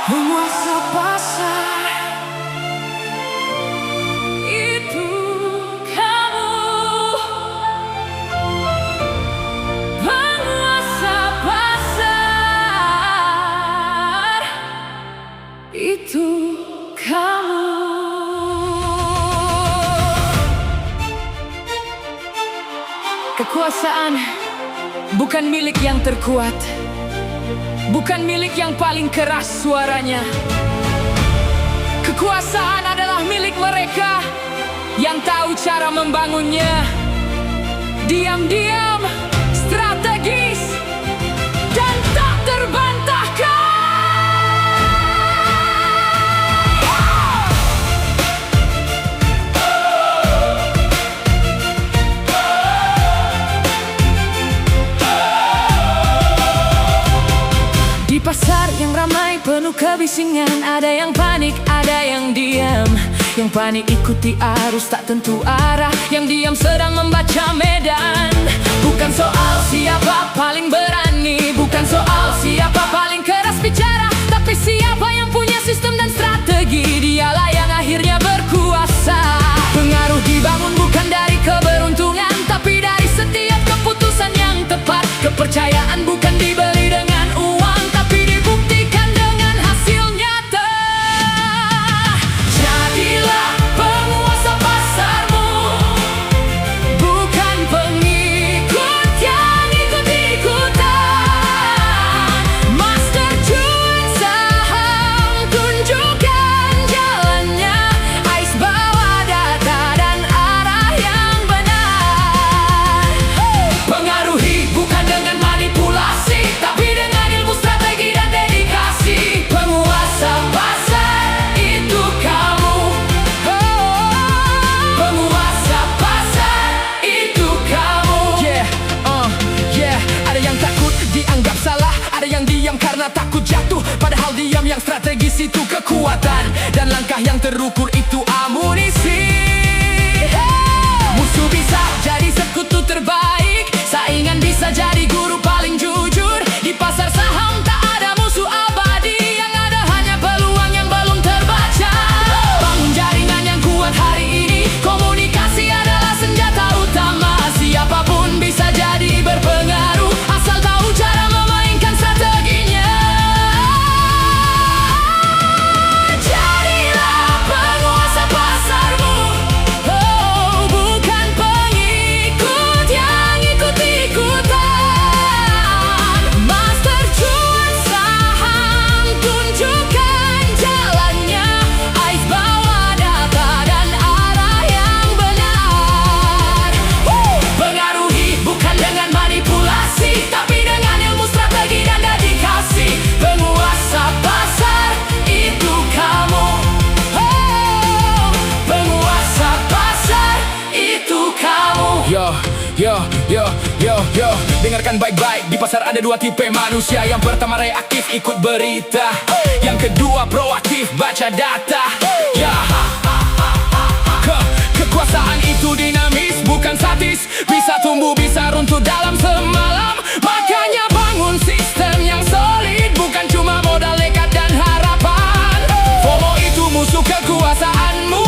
Penguasa pasar itu kamu. Penguasa pasar itu kamu. Kekuasaan bukan milik yang terkuat, bukan milik yang paling keras suaranya. Kekuasaan adalah milik mereka yang tahu cara membangunnya. Diam-diam, strategis, dan tak terbantahkan. Di pasar yang ramai penuh kebisingan, ada yang panik, ada yang diam. Yang panik ikuti arus tak tentu arah, yang diam sedang membaca medan. Bukan soal siapa paling berani, bukan soal siapa paling keras bicara, tapi siapa yang punya sistem dan strategi, dialah yang akhirnya berkuasa. Pengaruh dibangun bukan dari keberuntungan, tapi dari setiap keputusan yang tepat. Kepercayaan bukan dibeli dengan uang, tapi dibuktikan dengan hasil nyata. Jadilah penguasa pasarmu, bukan pengikut yang ikut-ikutan. Master cuan saham, tunjukkan jalannya. Ais bawa data dan arah yang benar. Pengaruhi bukan dengan manipulasi, tapi dengan ilmu, strategi, dan dedikasi. Penguasa pasar itu kamu. Penguasa pasar itu kamu. Yeah. Ada yang takut dianggap salah, ada yang diam karena takut jatuh. Padahal diam yang strategis itu kekuatan, dan langkah yang terukur itu amunisi. Musuh bisa jadi sekutu terbaik, saingan bisa jadi guru paling jujur. Di pasar saham tak ada musuh abadi, yang ada hanya peluang yang belum terbaca. Bangun jaringan yang kuat hari ini, komunikasi adalah senjata utama. Siapapun bisa jadi berpengaruh, asal tahu cara memainkan strateginya. Jadilah penguasa pasarmu, bukan pengikut yang ikut-ikutan. Master cuan saham, tunjukkan jalannya. Ais bawa data dan arah yang benar. Pengaruhi bukan dengan manipulasi, tapi dengan ilmu, strategi, dan dedikasi. Penguasa pasar itu kamu. Penguasa pasar itu kamu. Yo, dengarkan baik-baik. Di pasar ada dua tipe manusia. Yang pertama reaktif, ikut berita. Yang kedua proaktif, baca data. Kekuasaan itu dinamis, bukan statis. Bisa tumbuh, bisa runtuh dalam semalam. Makanya bangun sistem yang solid, bukan cuma modal nekat dan harapan. FOMO itu musuh kekuasaanmu,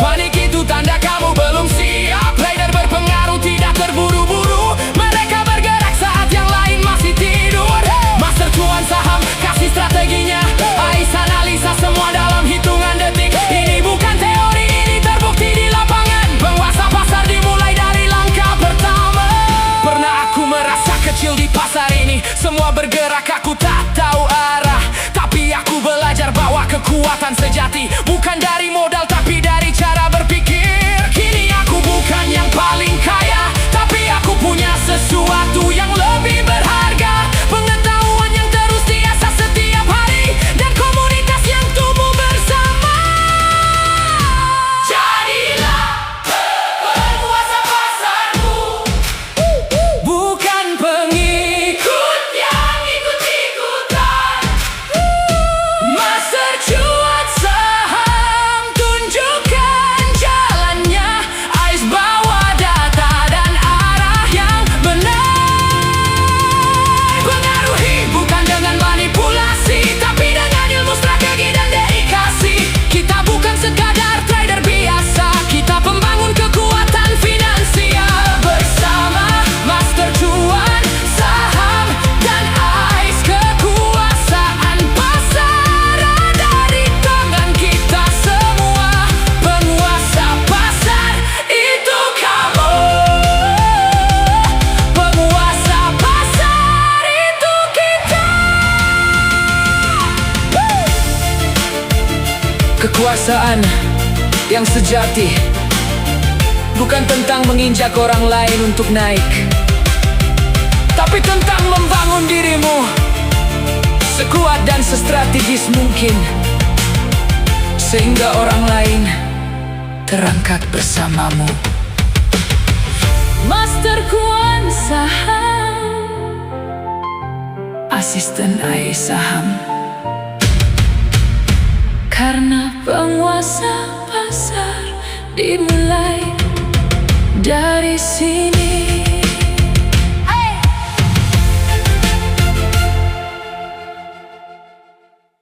panik itu tanda kamu belum siap. Trader berpengaruh tidak terburu-buru, mereka bergerak saat yang lain masih tidur. Master cuan saham, kasih strateginya. Ais analisa semua dalam hitungan detik. Ini bukan teori, ini terbukti di lapangan. Penguasa pasar dimulai dari langkah pertama. Pernah aku merasa kecil di pasar ini, semua bergerak aku tak tahu arah. Tapi aku belajar bahwa kekuatan sejati bukan dari modal, tapi dari cara berpikir. Kini aku bukan yang paling kaya, tapi aku punya sesuatu yang lebih berharga. Pengetahuan yang terus diasah setiap hari, dan komunitas yang tumbuh bersama. Jadilah penguasa pasarmu, bukan pengikut yang ikut-ikutan. Master cuan saham, tunjukkan Kekuasaan yang sejati bukan tentang menginjak orang lain untuk naik, tapi tentang membangun dirimu sekuat dan sestrategis mungkin, sehingga orang lain terangkat bersamamu. Master Kuan Saham, asisten AI saham. Karena penguasa pasar dimulai dari sini.